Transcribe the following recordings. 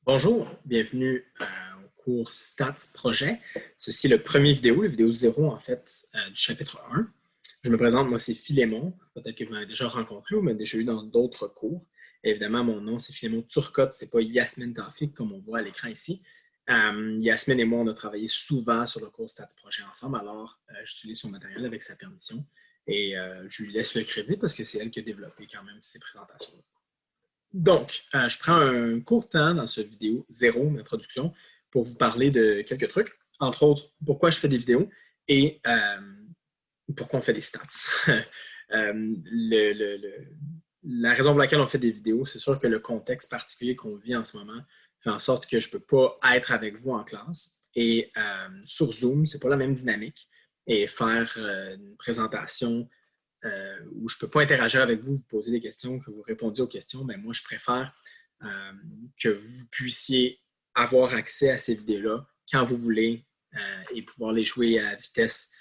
Bonjour, bienvenue au cours Stats Projet. Ceci est le premier vidéo, la vidéo 0 en fait du chapitre 1. Je me présente, moi c'est Philémon, peut-être que vous m'avez déjà rencontré ou m'avez déjà eu dans d'autres cours. Évidemment, mon nom c'est Philémon Turcotte, c'est pas Yasmine Tafik comme on voit à l'écran ici. Yasmine et moi, on a travaillé souvent sur le cours Stats Projet ensemble, alors j'utilise son matériel avec sa permission et je lui laisse le crédit parce que c'est elle qui a développé quand même ces présentations-là. Donc, je prends un court temps dans cette vidéo 0, d'introduction, pour vous parler de quelques trucs. Entre autres, pourquoi je fais des vidéos et pourquoi on fait des stats. La raison pour laquelle on fait des vidéos, c'est sûr que le contexte particulier qu'on vit en ce moment fait en sorte que je ne peux pas être avec vous en classe. Et sur Zoom, ce n'est pas la même dynamique. Et faire une présentation où je ne peux pas interagir avec vous, vous poser des questions, que vous répondiez aux questions, mais moi, je préfère que vous puissiez avoir accès à ces vidéos-là quand vous voulez et pouvoir les jouer à vitesse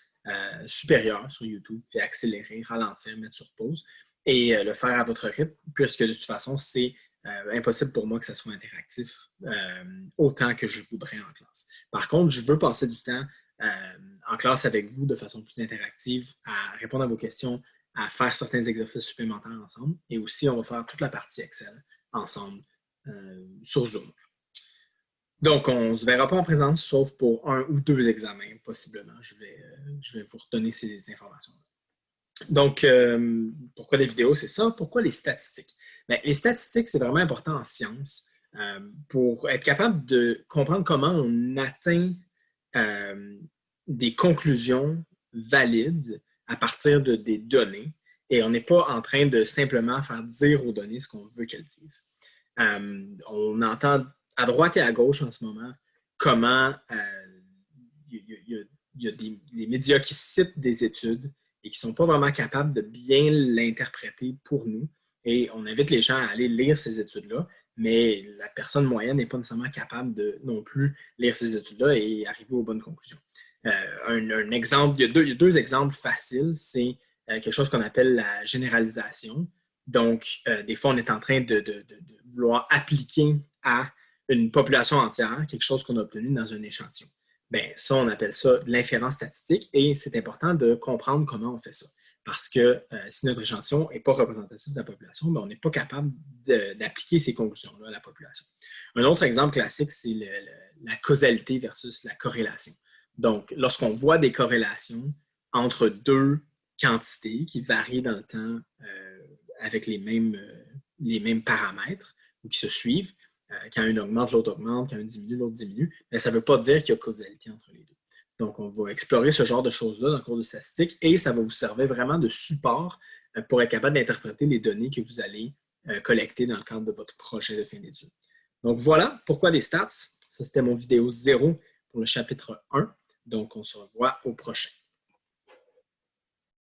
supérieure sur YouTube, fait accélérer, ralentir, mettre sur pause et le faire à votre rythme, puisque de toute façon, c'est impossible pour moi que ça soit interactif autant que je voudrais en classe. Par contre, je veux passer du temps en classe avec vous de façon plus interactive, à répondre à vos questions, à faire certains exercices supplémentaires ensemble. Et aussi, on va faire toute la partie Excel ensemble sur Zoom. Donc, on ne se verra pas en présence, sauf pour un ou deux examens, possiblement. Je vais vous redonner ces informations-là. Donc, pourquoi des vidéos, c'est ça. Pourquoi les statistiques? Bien, les statistiques, c'est vraiment important en sciences pour être capable de comprendre comment on atteint des conclusions valides à partir des données et on n'est pas en train de simplement faire dire aux données ce qu'on veut qu'elles disent. On entend à droite et à gauche en ce moment comment il y a des médias qui citent des études et qui ne sont pas vraiment capables de bien l'interpréter pour nous. Et on invite les gens à aller lire ces études-là, mais la personne moyenne n'est pas nécessairement capable de non plus lire ces études-là et arriver aux bonnes conclusions. Un exemple, il y a deux exemples faciles. C'est quelque chose qu'on appelle la généralisation. Donc, des fois, on est en train de vouloir appliquer à une population entière quelque chose qu'on a obtenu dans un échantillon. Bien, ça, on appelle ça de l'inférence statistique et c'est important de comprendre comment on fait ça. Parce que si notre échantillon n'est pas représentatif de la population, bien, on n'est pas capable d'appliquer ces conclusions-là à la population. Un autre exemple classique, c'est la causalité versus la corrélation. Donc, lorsqu'on voit des corrélations entre deux quantités qui varient dans le temps avec les mêmes paramètres ou qui se suivent, quand une augmente, l'autre augmente, quand une diminue, l'autre diminue, mais ça ne veut pas dire qu'il y a causalité entre les deux. Donc, on va explorer ce genre de choses-là dans le cours de statistique et ça va vous servir vraiment de support pour être capable d'interpréter les données que vous allez collecter dans le cadre de votre projet de fin d'études. Donc, voilà pourquoi des stats. Ça, c'était mon vidéo 0 pour le chapitre 1. Donc, on se revoit au prochain.